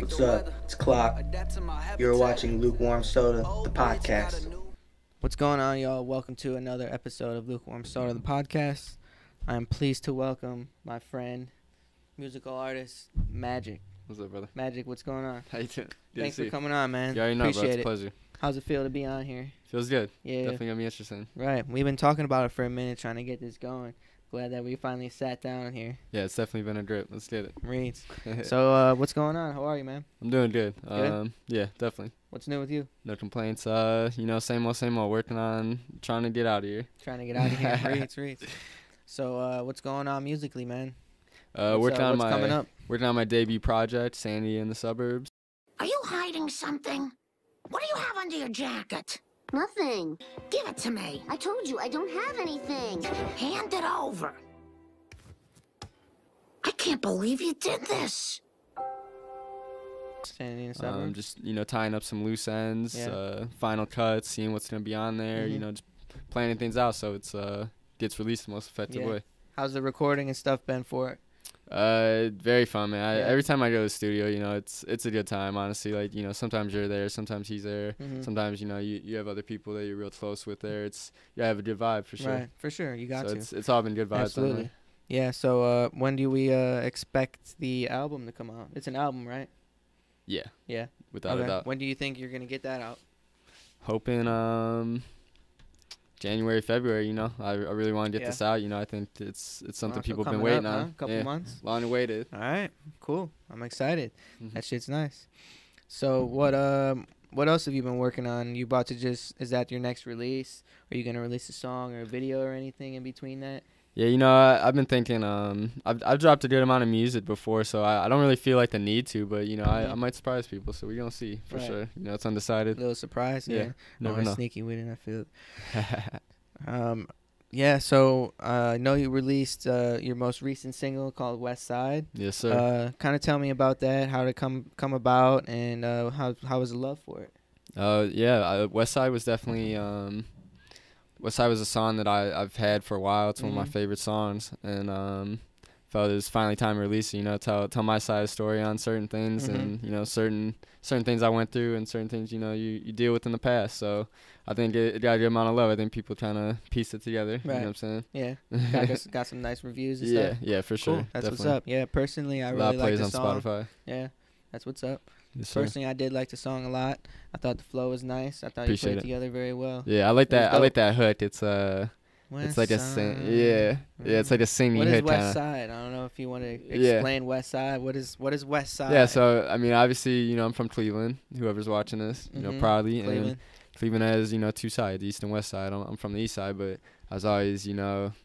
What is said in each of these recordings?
What's up? It's Clock. You're watching Lukewarm Soda, the podcast. What's going on, y'all? Welcome to another episode of Lukewarm Soda, the podcast. I'm pleased to welcome my friend, musical artist, Majik. What's up, brother? Majik, what's going on? How you doing? Good Thanks to see for coming on, man. you. You already know, Appreciate bro. It's it. a pleasure. How's it feel to be on here? Feels good. Yeah. Definitely gonna be interesting. Right. We've been talking about it for a minute, trying to get this going. Glad that we finally sat down here. Yeah, it's definitely been a drip. Let's get it. Reads. So, what's going on? How are you, man? I'm doing good. Good? Yeah, definitely. What's new with you? No complaints. Same old. Working on trying to get out of here. Trying to get out of here. Reads. So, what's going on musically, man? What's coming up? Working on my debut project, Sandy in the Suburbs. Are you hiding something? What do you have under your jacket? Nothing. Give it to me. I told you, I don't have anything. Hand it over. I can't believe you did this. Standing in the suburbs? Just tying up some loose ends, Yeah. final cuts, seeing what's gonna be on there. Mhm. Just planning things out so it's gets released the most effective way. How's the recording and stuff been for it? Very fun, man. Yeah. Every time I go to the studio, it's a good time, honestly. Like, sometimes you're there, sometimes he's there. Mhm. Sometimes, you have other people that you're real close with there. You have a good vibe for sure. Right, for sure. You got So to. it's all been good vibes. Absolutely. Yeah, so when do we expect the album to come out? It's an album, right? Yeah, Yeah. without a doubt. When do you think you're going to get that out? Hoping January, February, I really want to get Yeah. this out. I think it's something So people have been coming waiting up, on. huh? Couple Yeah, months? long awaited. All right, cool. I'm excited. Mhm. That shit's nice. So what else have you been working on? You about to is that your next release? Are you going to release a song or a video or anything in between that? Yeah, I've been thinking, I've dropped a good amount of music before, so I don't really feel like the need to, but, I might surprise people, so we're going to see, for Right. sure. It's undecided. Little surprise? Yeah, never know. Sneaky with it, I feel. Yeah, so I know you released your most recent single called West Side. Yes, sir. Kind of tell me about that, how did it come about, and how was the love for it? West Side was definitely West Side was a song that I've had for a while. It's one of my Mhm. favorite songs, and felt it was finally time to release it. Tell my side of the story on certain things, Mhm. and certain things I went through, and certain things you deal with in the past. So I think it got a good amount of love. I think people trying to piece it together. You know Right. what I'm saying? Yeah, got some nice reviews and Yeah, stuff. yeah, for sure. Cool. That's Definitely. what's up. Yeah, personally, I A lot really like plays the on song. Spotify. Yeah, that's what's up. Yes, sir. Personally, I did like the song a lot. I thought the flow was nice. I thought Appreciate you put it. it together very well. Yeah, I like It was that. I like dope. that hook. It's like a sing. Yeah, it's like a singy What is hook West kind of. Side? I don't know if you want to Yeah. explain West Side. What is West Side? Yeah, so I mean, obviously, I'm from Cleveland. Whoever's watching this, Mhm. proudly, Cleveland. and Cleveland has two sides, east and west side. I'm from the east side, but I was always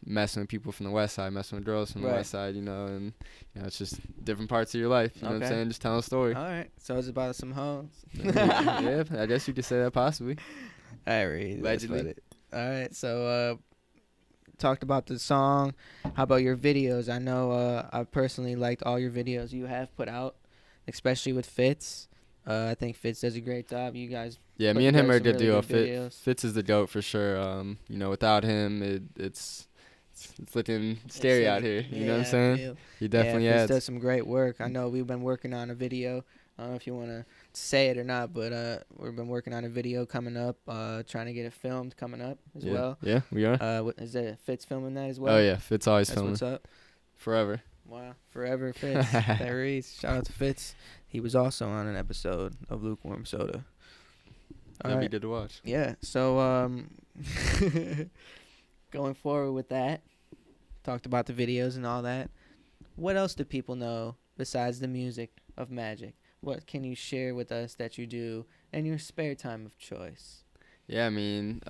messing with people from the west side, messing with girls from the Right. west side, and it's just different parts of your life. You know what I'm Okay. saying? Just telling a story. All right. So it's about some hoes. Yeah, I guess you could say that possibly. I read. Allegedly. All right. So talked about the song. How about your videos? I know I personally liked all your videos you have put out, especially with Fitz. I think Fitz does a great job. You guys. Yeah, put me and him are a together good some duo. really good videos. Fitz is the goat for sure. Without him, it's looking scary out here. You know what I'm I saying? feel. He definitely Fitz adds. does some great work. I know we've been working on a video. I don't know if you want to say it or not, but we've been working on a video coming up, trying to get it filmed coming up as Yeah. well. Yeah, we are. Is it Fitz filming that as well? Oh yeah, Fitz always That's filming what's up. forever. Wow, forever Fitz. There he is. Shout out to Fitz. He was also on an episode of Lukewarm Soda. All That'd be right. good to watch. Yeah. So going forward with that, talked about the videos and all that. What else do people know besides the music of Majik? What can you share with us that you do in your spare time of choice? Yeah, I mean,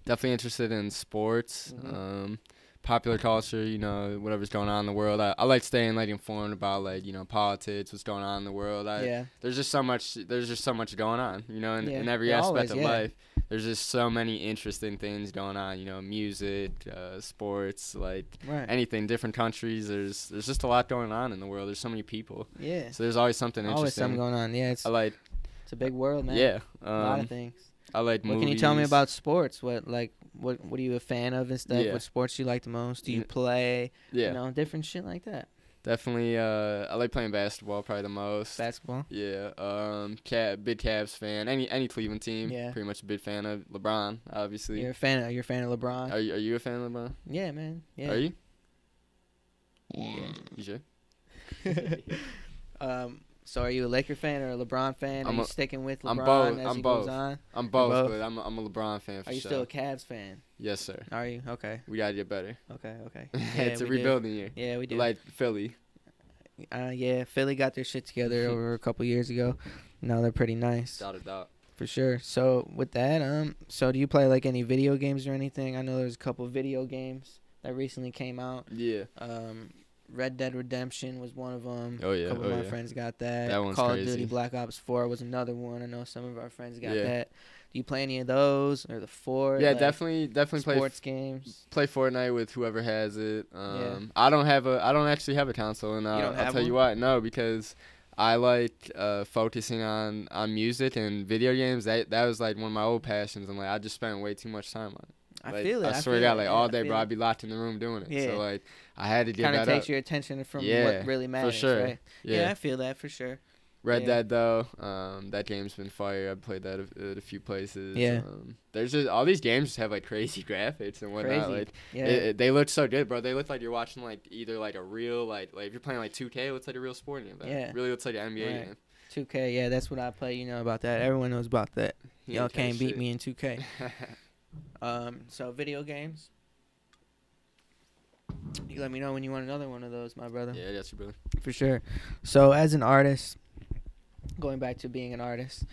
definitely interested in sports, Mhm. popular culture. Whatever's going on in the world. I like staying informed about politics, what's going on in the world. Yeah. There's just so much. There's just so much going on. In Yeah. every Yeah, aspect always, of yeah. life. There's just so many interesting things going on. Music, sports, Right. anything. Different countries. There's just a lot going on in the world. There's so many people. Yeah. So there's always something Always interesting. something going on. Yeah. It's I like. a big world, man. Yeah. A lot of things. I like What movies. can you tell me about sports? What are you a fan of and stuff? Yeah. What sports you like the most? Do you Yeah. play? Yeah. Different shit like that. Definitely, I like playing basketball probably the most. Basketball. Yeah. Big Cavs fan. Any Cleveland team. Yeah. Pretty much a big fan of LeBron, obviously. You're a fan of LeBron? Are you a fan of LeBron? Yeah, man. Yeah. Are you? Yeah. You sure? So are you a Laker fan or a LeBron fan? Are you sticking with I'm LeBron both. as I'm he both. goes on? I'm both, both? but I'm a LeBron fan for Are you sure. still a Cavs fan? Yes, sir. Are you? Okay. We gotta get better. Okay. It's a we do. rebuilding year. Yeah, we do. Like Philly. Yeah, Philly got their shit together over a couple years ago. Now they're pretty nice. Without a doubt. For sure. So with that, so do you play like any video games or anything? I know there's a couple video games that recently came out. Yeah. Red Dead Redemption was one of them. Oh yeah. A couple of my friends got that. That one's Call crazy. of Duty Black Ops 4 was another one. I know some of our friends got Yeah. that. Do you play any of those or the four? Yeah, like, definitely sports games. play Fortnite with whoever has it. Yeah. I don't actually have a console, and You don't I'll have tell you one? why. No, because I like focusing on music and video games. That was like one of my old passions, and like I just spent way too much time on it. I Like, feel it. I swear to God, like all day, bro, I I'd be locked in the room doing it. Yeah. So like I had to give kind that of up. takes your attention from Yeah, what really matters, sure. right? Yeah. I feel that for sure. Red Yeah. Dead though, that game's been fire. I've played that at a few places. Yeah. There's just all these games just have like crazy graphics and whatnot. Crazy. Like Yeah. they look so good, bro. They look like you're watching like either like a real like if you're playing like 2K, it looks like a real sporting event. Yeah. It really looks like an NBA Right. game. 2K, yeah, that's what I play. You know about that. Everyone knows about that. He Y'all ain't kinda can't beat shit. me in 2K. So video games. You let me know when you want another one of those, my brother. Yeah, that's your brother. For sure. So as an artist, going back to being an artist,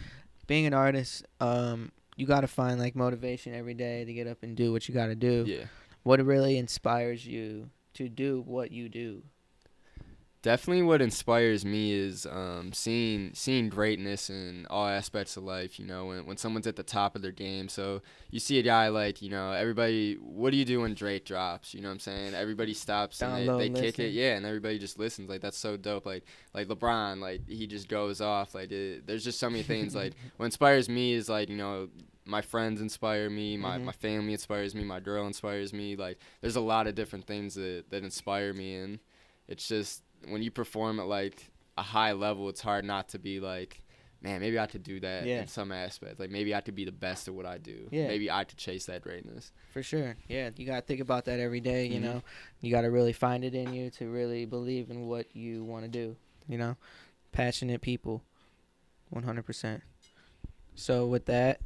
you got to find like motivation every day to get up and do what you got to do. Yeah. What really inspires you to do what you do? Definitely what inspires me is seeing greatness in all aspects of life, you know, when someone's at the top of their game. So you see a guy like, you know, everybody, what do you do when Drake drops? You know what I'm saying? Everybody stops and they kick it. Yeah, and everybody just listens. Like, that's so dope. Like LeBron, like, he just goes off. Like, there's just so many things. Like, what inspires me is, like, you know, my friends inspire me, my family inspires me, my girl inspires me. Like, there's a lot of different things that inspire me, and it's just, when you perform at like a high level, it's hard not to be like, man, maybe I could do that in some aspect. Like maybe I could be the best at what I do. Yeah. Maybe I could chase that greatness. For sure. Yeah, you gotta think about that every day. You know, you gotta really find it in you to really believe in what you want to do. You know, passionate people, 100%. So with that,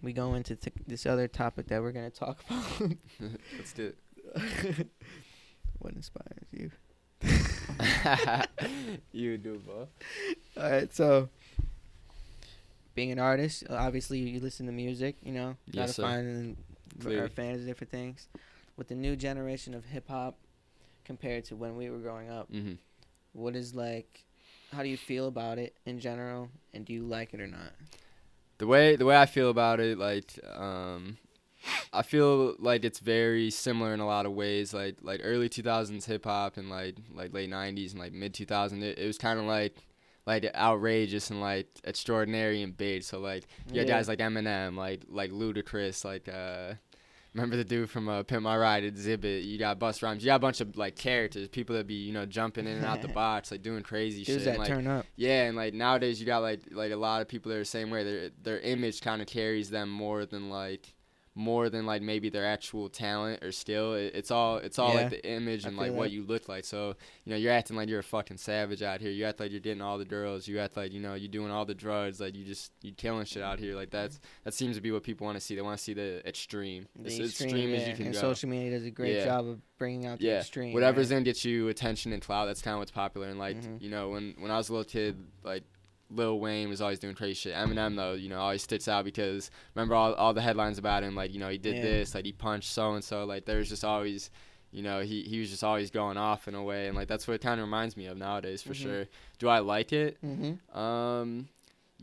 we go into this other topic that we're gonna talk about. Let's do it. What inspires you? You do, bro. All right, so being an artist, obviously you listen to music, you know, Yes, sir. find Clearly. our fans of different things. With the new generation of hip hop compared to when we were growing up, what is like, how do you feel about it in general, and do you like it or not? The way I feel about it, like, I feel like it's very similar in a lot of ways. Like early 2000s hip hop and like late 90s and like mid 2000s, it was kind of like outrageous and like extraordinary and big. So like you had guys like Eminem, like Ludacris, like remember the dude from Pimp My Ride, Exhibit. You got Busta Rhymes. You got a bunch of like characters, people that be, you know, jumping in and out the box, like doing crazy Dudes shit. that And, like, turn up. Yeah, and like nowadays you got like a lot of people that are the same way. Their image kind of carries them more than like maybe their actual talent or skill. It's all like the image and like what you look like. So, you know, you're acting like you're a fucking savage out here. You act like you're getting all the girls. You act like, you know, you're doing all the drugs. Like you killing shit out here. Like that seems to be what people want to see. They want to see the extreme. As extreme as you can and go. social media does a great job of bringing out the extreme. Whatever's gonna get you attention and clout, that's kind of what's popular. And like, you know, when I was a little kid, like, Lil Wayne was always doing crazy shit. Eminem, though, you know, always sticks out because remember all the headlines about him, like, you know, he did this, like he punched so-and-so. Like, there was just always, you know, he was just always going off in a way. And, like, that's what it kind of reminds me of nowadays, for sure. Do I like it?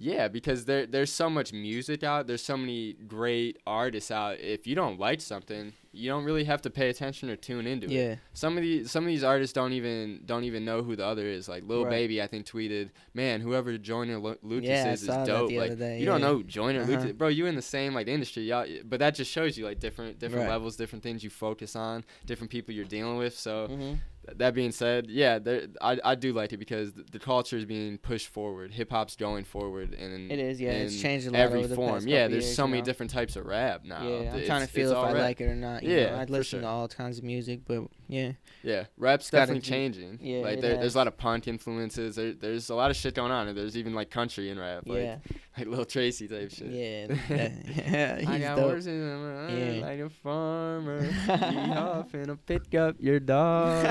Yeah, because there's so much music out. There's so many great artists out. If you don't like something, you don't really have to pay attention or tune into it. Some of these artists don't even know who the other is. Like Lil Baby, I think tweeted, "Man, whoever Joyner Lucas is dope." Like you don't know who Joyner Lucas, bro. You in the same like industry, y'all. But that just shows you like different levels, different things you focus on, different people you're dealing with. So that being said, yeah, I do like it because the culture is being pushed forward. Hip hop's going forward, and It is, yeah. in It's changed a lot every over the form. past Yeah, couple there's years, so you many know? different types of rap now. Yeah, I'm It's- trying to feel it's if all I rap. like it or not. You Yeah, know, I'd for listen sure. to all kinds of music, but yeah. Yeah, rap's gotta definitely do- changing. yeah, Like it there's has. a lot of punk influences. There's a lot of shit going on, and there's even like country in rap, like Yeah. like Lil Tracy type shit. Yeah. yeah, I he's got dope. horses in my eye Yeah. like a farmer. He off and pick up your dog.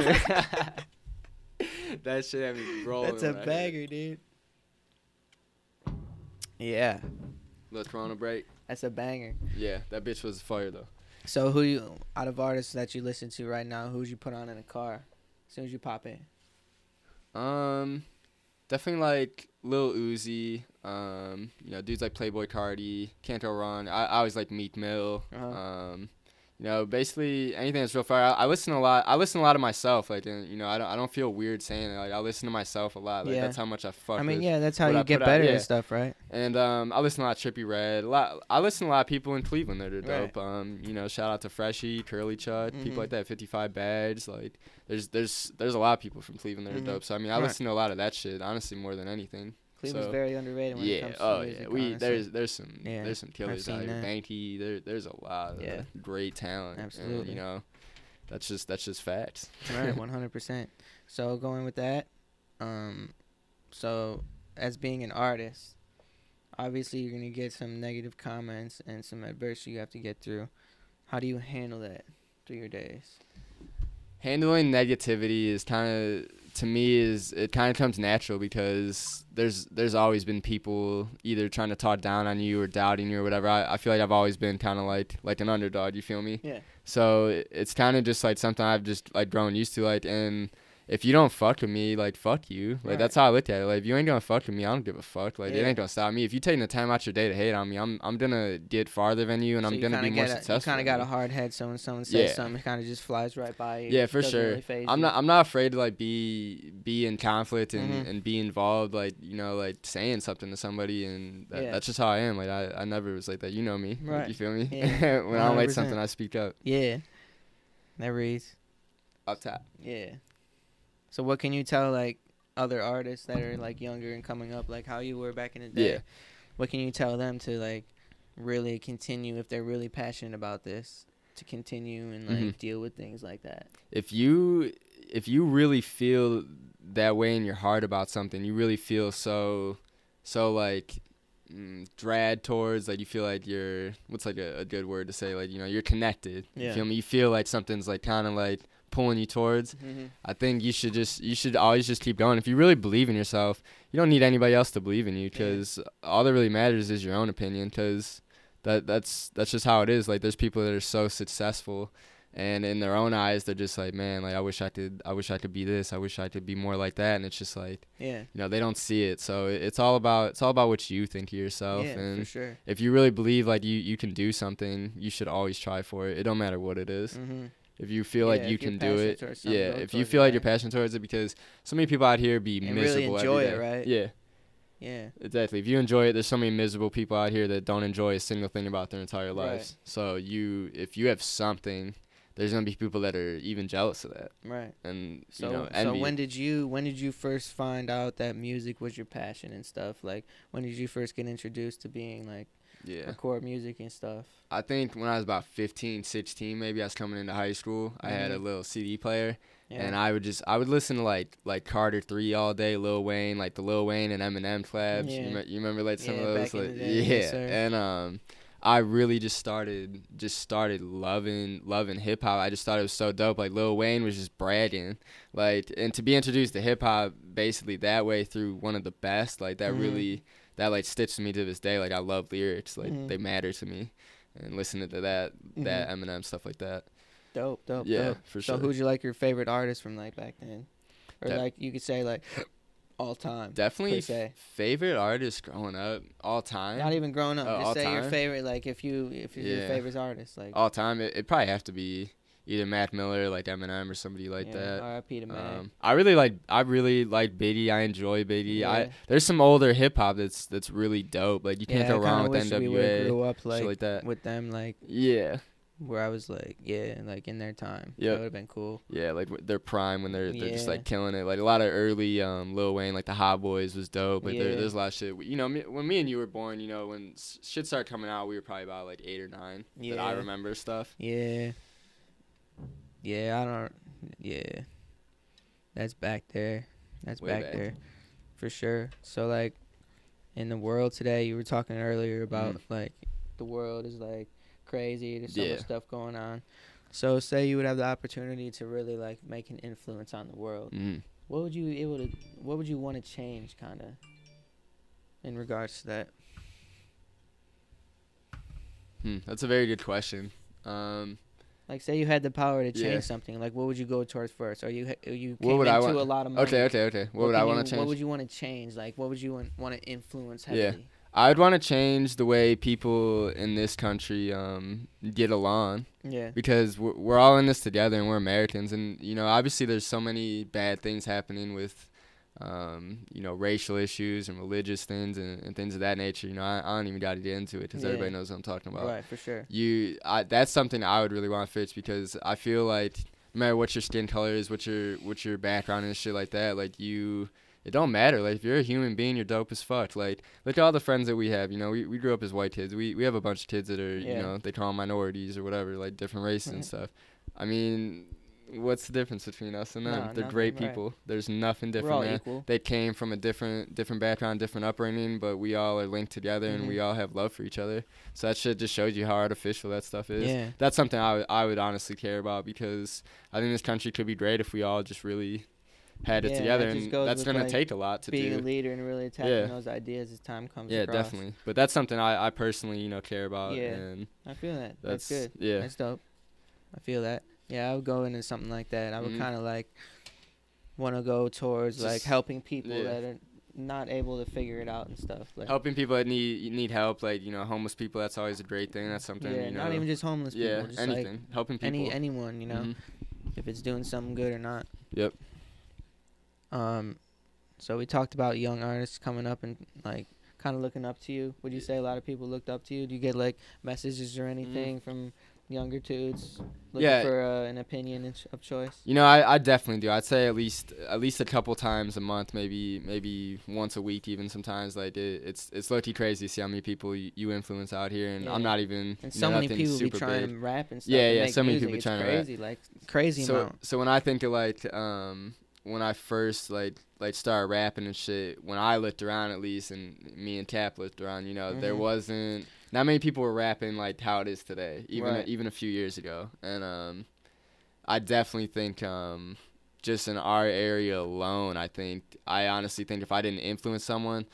That shit had me rolling. That's a when I heard it. bagger, dude. Yeah, Little Toronto break. that's a banger. Yeah, that bitch was fire though. So who you out of artists that you listen to right now? Who'd you put on in a car as soon as you pop in? Definitely like Lil Uzi. Dudes like Playboy Cardi, Can't Go Wrong. I always like Meek Mill. Uh-huh. Basically anything that's real fire. I listen a lot. I listen a lot of myself. Like, and, I don't feel weird saying it. Like, I listen to myself a lot. Like, Yeah. that's how much I fuck. I mean, with yeah, that's how what you I get put out, better yeah. and stuff, right? And I listen to a lot of Trippie Redd. I listen to a lot of people in Cleveland that are Right. dope. Shout out to Freshie, Curly Chud, Mhm. people like that. 55 Badge. Like, there's a lot of people from Cleveland that are Mhm. dope. So I mean, I Right. listen to a lot of that shit. Honestly, more than anything. Cleveland's So, very underrated when it yeah. comes to Oh music. yeah. honestly. There's some Yeah, there's some killers I've out seen here. that. Banky. There's a lot of Yeah. great talent. Absolutely. And, that's just facts. Right, 100%. So going with that, so as being an artist, obviously you're gonna get some negative comments and some adversity you have to get through. How do you handle that through your days? Handling negativity is it kind of comes natural because there's always been people either trying to talk down on you or doubting you or whatever. I feel like I've always been kind of like an underdog, you feel me? Yeah. So it's kind of just like something I've just like grown used to, like, and if you don't fuck with me, like, fuck you. Like, Right. that's how I look at it. Like, if you ain't gonna fuck with me, I don't give a fuck. Like, it Yeah. ain't gonna stop me. If you taking the time out your day to hate on me, I'm gonna get farther than you, and So I'm you gonna be kinda more get successful. You kind of got than a you. hard head, so when someone says Yeah. something, it kind of just flies right by you. Yeah, for Doesn't sure. really faze I'm you. not afraid to like be in conflict and, Mhm. and be involved, like, like saying something to somebody, and Yeah. that's just how I am. Like, I never was like that. You know me. Right. You feel me? Yeah. When I don't like 100%. something, I speak up. Yeah. That reads. Up top. Yeah. So what can you tell like other artists that are like younger and coming up, like how you were back in the day? Yeah. What can you tell them to like really continue if they're really passionate about this, to continue and like Mhm. deal with things like that? If you really feel that way in your heart about something, you really feel so like dragged towards, like, you feel like you're, what's like a good word to say, like, you're connected. Yeah. You feel me? You feel like something's like kind of like pulling you towards. I think you should always just keep going. If you really believe in yourself, you don't need anybody else to believe in you, because all that really matters is your own opinion, because that's just how it is. Like, there's people that are so successful, and in their own eyes they're just like, man, like, I wish I could be this, I wish I could be more like that, and it's just like, Yeah. they don't see it. So it's all about what you think of yourself. Yeah, And for sure. if you really believe like you can do something, you should always try for it. It don't matter what it is. Mm-hmm. If you feel Yeah, like if you you're can do passionate it, towards something, yeah. go If you towards feel it, like you're right? passionate towards it, because so many people out here be And really miserable enjoy every it, day. right? Yeah, Yeah. exactly. If you enjoy it, there's so many miserable people out here that don't enjoy a single thing about their entire Right. lives. So if you have something, there's gonna be people that are even jealous of that, Right. and So envy. when did you first find out that music was your passion and stuff? Like, when did you first get introduced to being like Yeah. record music and stuff? I think when I was about 15, 16, maybe, I was coming into high school. I had a little CD player, Yeah. and I would listen to like Carter 3 all day, Lil Wayne, like the Lil Wayne and Eminem collabs. Yeah. You remember like some Yeah, of those? back in Like, the day, yes, yeah. sir. And I really just started loving hip hop. I just thought it was so dope. Like, Lil Wayne was just bragging, like, and to be introduced to hip hop basically that way through one of the best, like, that Mhm. really that like stitched me to this day. Like, I love lyrics, like, Mhm. they matter to me, and listening to that Eminem stuff like that. Dope. Yeah, dope. for So sure. who's your like your favorite artist from like back then, or Def- like you could say like all time? Definitely per se. favorite artist growing up, all time. Not even growing up. Oh, Just all say your time? favorite. Like if you're your Yeah. favorite artist, like All time. It probably have to be either Mac Miller, like Eminem, or somebody like yeah, that. R.I.P. to Mac. I really like Biggie. I enjoy Biggie. Yeah. There's some older hip hop that's really dope. Like, you can't Yeah, go I kinda wrong with wish we would've NWA, grew up shit like that. with them. Like Yeah. where I was like, yeah, like in their time. Yep. That would have been cool. Yeah, like their prime when they're just Yeah. like killing it. Like a lot of early Lil Wayne, like the Hot Boys was dope. Like Yeah. there's a lot of shit. You know, when me and you were born, you know, when shit started coming out, we were probably about like 8 or 9. That I Yeah. remember stuff. Yeah. Yeah, I don't. Yeah. That's back there. That's Way back back. there. For sure. So, like, in the world today, you were talking earlier about, like, the world is, like, crazy. There's so Yeah. much stuff going on. So, say you would have the opportunity to really, like, make an influence on the world. What would you want to change, kind of, in regards to that? That's a very good question. Like, say you had the power to change Yeah. something. Like, what would you go towards first? Are you came What would I into want? a lot of money? Okay. What would I want to change? What would you want to change? Like, what would you want to influence heavily? I'd want to change the way people in this country get along. Yeah. Because we're all in this together and we're Americans. And, you know, obviously there's so many bad things happening with, you know, racial issues and religious things and things of that nature. You know, I don't even got to get into it because everybody knows what I'm talking about. Right, for sure. That's something I would really want to fix because I feel like no matter what your skin color is, what your background and shit like that, like it don't matter. Like if you're a human being, you're dope as fuck. Like look at all the friends that we have. You know, we grew up as white kids. We have a bunch of kids that are you know they call them minorities or whatever, like different races and stuff. I mean, what's the difference between us and them? No, They're nothing, great right. people. There's nothing We're different all there. equal. They came from a different background, different upbringing, but we all are linked together and we all have love for each other. So that shit just shows you how artificial that stuff is. Yeah. That's something I would honestly care about because I think this country could be great if we all just really had it together, that just and goes that's with, going like, to take a lot to Being do. a leader and really attacking those ideas as time comes Yeah, across. definitely. But that's something I personally, you know, care about. Yeah. And I feel that. That's that's good. Yeah. That's dope. I feel that. Yeah, I would go into something like that. I would kind of like want to go towards like Just- helping people yeah. that are not able to figure it out and stuff. Like Helping people that need help, like, you know, homeless people, that's always a great thing. That's something, yeah, you know. not even just homeless people. Yeah, Just anything. like Helping people. anyone, you know, if it's doing something good or not. Yep. So we talked about young artists coming up and like kind of looking up to you. Would you say a lot of people looked up to you? Do you get like messages or anything from younger dudes looking Yeah. for an opinion of choice? You know, I definitely do. I'd say at least a couple times a month, maybe once a week even sometimes. Like it's low-key crazy to see how many people you influence out here, and I'm not even And you so know, many nothing people be super trying big. to rap and stuff. Yeah, and yeah, make so many music. people It's trying to rap. crazy, like crazy amount. So when I think of like when I first like started rapping and shit, when I looked around at least, and me and Tap looked around, you know, there wasn't not many people were rapping like how it is today, even a few years ago. And I definitely think just in our area alone, I honestly think if I didn't influence someone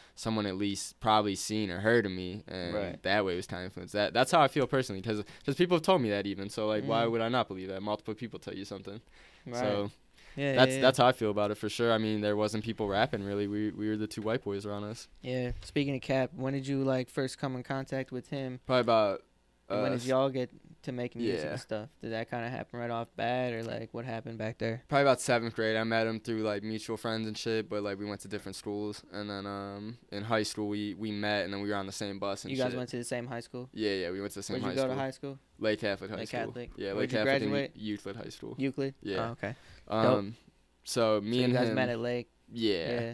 at least probably seen or heard of me, and that way was kind of influenced. That's how I feel personally, because people have told me that even. So like, why would I not believe that? Multiple people tell you something. Right. So Yeah, that's how I feel about it for sure. I mean, there wasn't people rapping really. We were the two white boys around us. Yeah. Speaking of Cap, when did you like first come in contact with him? Probably about. And when did y'all get to making music yeah. and stuff? Did that kind of happen right off bat, or like what happened back there? Probably about 7th grade. I met him through like mutual friends and shit, but like we went to different schools. And then in high school we met, and then we were on the same bus and You shit. guys went to the same high school? Yeah, we went to the same high Where'd school. you go to high school? Lake Catholic High Lake School. Catholic. Yeah, Where'd Lake you Catholic graduate? and Euclid High School. Euclid? Yeah. Oh, okay. So me So and you guys him. met at Lake? Yeah.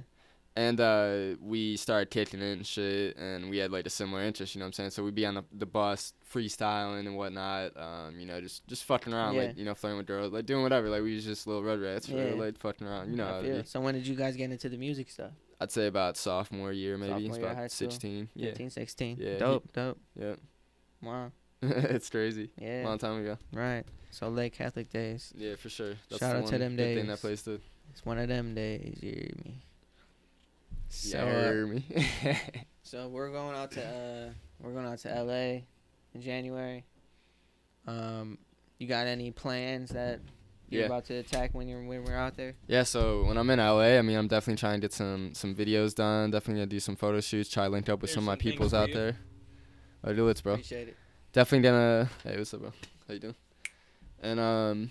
And we started kicking it and shit, and we had like a similar interest, you know what I'm saying? So we'd be on the bus freestyling and whatnot, you know, just fucking around, like, you know, flirting with girls, like doing whatever. Like we was just little red rats for like fucking around, you know how it is. So when did you guys get into the music stuff? I'd say about sophomore year, maybe. Sophomore It's year of high about school? 16. 15, 16. Yeah. Dope. Yeah. Wow. It's crazy. Yeah. Long time ago. Right. So Lake Catholic days. Yeah, for sure. That's Shout the out to one them good thing days. that place did. It's one of them days, you hear me? So, hear me. so we're going out to LA in January. You got any plans that you're about to attack when we're out there? Yeah, so when I'm in LA, I mean, I'm definitely trying to get some videos done. Definitely gonna do some photo shoots. Try to link up with some of my peoples out there. I do it, bro. Appreciate it. Definitely gonna. Hey, what's up, bro? How you doing? And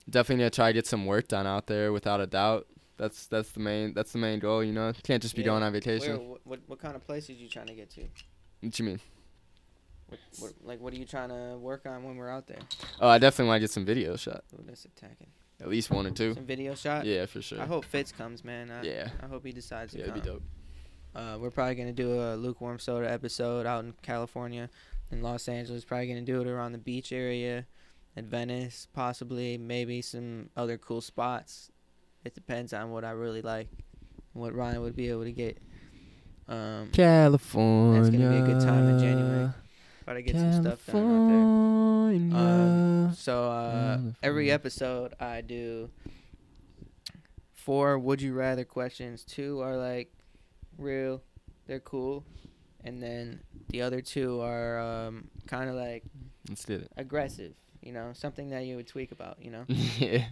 definitely gonna try to get some work done out there, without a doubt. That's the main goal, you know. Can't just be going on vacation. What kind of places you trying to get to? What you mean? What are you trying to work on when we're out there? Oh, I definitely want to get some video shot. Ooh, that's attacking. At least 1 or 2. Some video shot? Yeah, for sure. I hope Fitz comes, man. Yeah. I hope he decides to Yeah, come. it'd be dope. We're probably going to do a Lukewarm Soda episode out in California, in Los Angeles. Probably going to do it around the beach area, at Venice, possibly, maybe some other cool spots. It depends on what I really like, what Ryan would be able to get. California. That's going to be a good time in January. Got to get some stuff done out there. So every episode I do 4 would you rather questions. 2 are like real, they're cool, and then the other 2 are kind of like Let's do it. aggressive, you know, something that you would tweak about, you know. Yeah.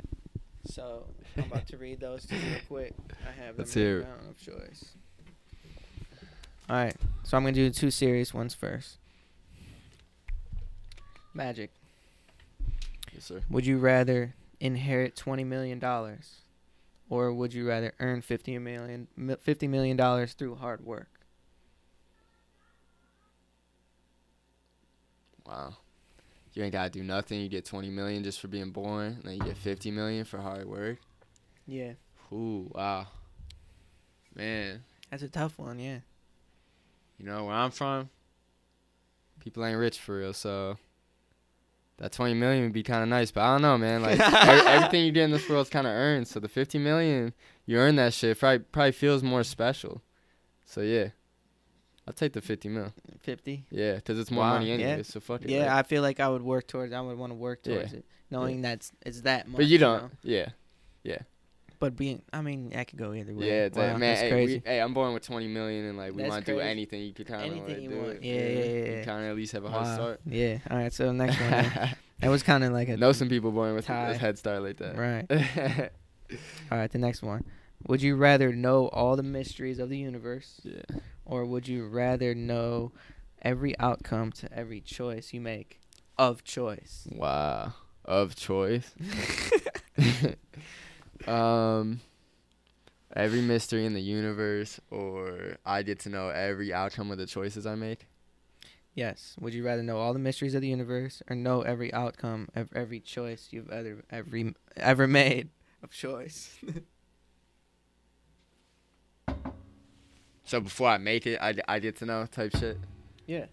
So I'm about to read those to you real quick. I have them Let's hear written down of choice. All right, so I'm gonna do 2 serious ones first. Majik. Yes, sir. Would you rather inherit $20 million, or would you rather earn $50 million through hard work? Wow. You ain't gotta do nothing. You get 20 million just for being born, and then you get 50 million for hard work. Yeah, Ooh, wow. Man, that's a tough one. Yeah. you know where I'm from, people ain't rich for real, so that 20 million would be kind of nice. But I don't know, man. Like everything you get in this world is kind of earned. So the 50 million, you earn that shit. Probably feels more special. So yeah, I'll take the 50 mil. 50. Yeah, because it's more Wow, money anyway. yeah. So fuck it. Yeah, right? I feel like I would want to work towards it, knowing that it's that much. But you don't. know? Yeah. But I mean, I could go either way. Yeah, Wow, man. that's Hey, crazy. I'm born with 20 million, and like we That's want to do crazy. anything. You could kind of Anything you do want. it. Yeah. You kind of at least have a hard Wow. start. Yeah. All right. So next one. Then. That was kind of like a Know some people born with tie. a head start like that. Right. All right. The next one. Would you rather know all the mysteries of the universe, Yeah. or would you rather know every outcome to every choice you make of choice? Wow. Of choice. Every mystery in the universe, or I get to know every outcome of the choices I make. Yes. Would you rather know all the mysteries of the universe, or know every outcome of every choice you've ever made of choice? So before I make it, I get to know type shit. Yeah.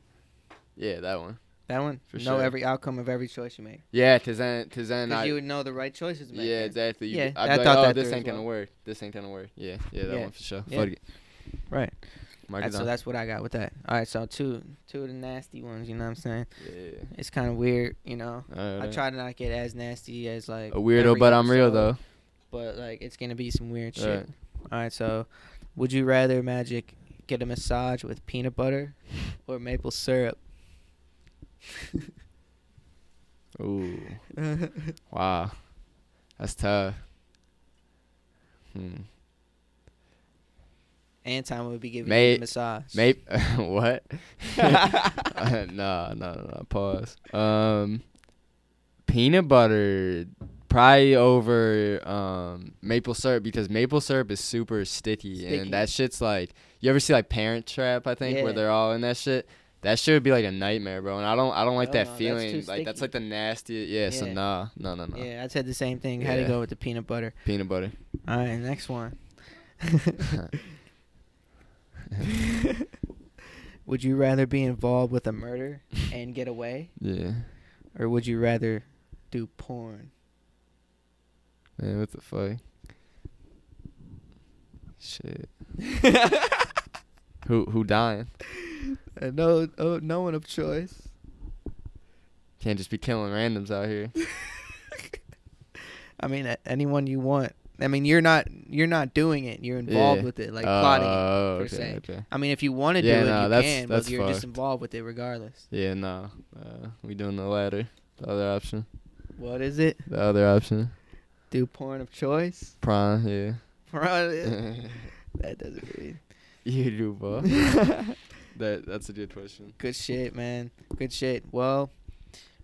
Yeah, that one. That one. For know sure. every outcome of every choice you make. Yeah, cause then Because I. you would know the right choices to make. Yeah, then. exactly. Yeah, I'd I be thought like, that this through ain't as gonna well. work. This ain't gonna work. Yeah, that Yeah. one for sure. Yeah. Fuck it. Right. Mark it So down. that's what I got with that. All right, so two of the nasty ones. You know what I'm saying? Yeah. It's kind of weird, you know. Alright. I try to not get as nasty as like A weirdo, every but I'm real episode, though. But like it's gonna be some weird shit. Alright. All right, so would you rather Majik get a massage with peanut butter or maple syrup? Ooh. Wow. That's tough. Anton would be giving May- you a massage. What? No. Pause. Peanut butter probably over maple syrup, because maple syrup is super sticky. And that shit's like, you ever see like Parent Trap, I think, where Yeah. they're all in that shit? That shit would be like a nightmare, bro. And I don't like Hell that no, that's feeling. too Like that's sticky. like the nasty. Yeah, so Yeah. no. Yeah, I said the same thing. Had to Yeah. go with the peanut butter. Peanut butter. All right, next one. Would you rather be involved with a murder and get away, Yeah. or would you rather do porn? Man, what the fuck? Shit. Who dying? No one of choice. Can't just be killing randoms out here. I mean, anyone you want. I mean, you're not doing it. You're involved Yeah. with it, like plotting it. Per Okay, se. okay. I mean, if you want to Yeah, do it, no, you that's- can, that's but you're just fucked. involved with it regardless. Yeah, no. We doing the latter. The other option. What is it? The other option. Do porn of choice? Prawn, yeah. That doesn't read. You do, bro. That's a good question. Good shit, man. Good shit. Well,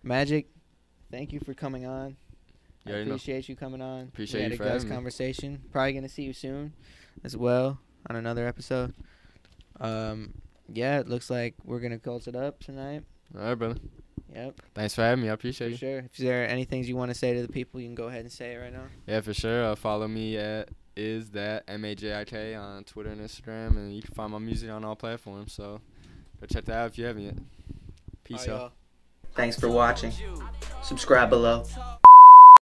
Majik, thank you for coming on. You I already know. appreciate you coming on. Appreciate we had you a for good having me. conversation. Probably gonna see you soon, as well, on another episode. Yeah, it looks like we're gonna close it up tonight. All right, brother. Yep. Thanks for having me. I appreciate For you. sure. If there are any things you want to say to the people, you can go ahead and say it right now. Yeah, for sure. Follow me at MAJIK on Twitter and Instagram, and you can find my music on all platforms. So go check that out if you haven't yet. Peace out. Thanks for watching. Subscribe below.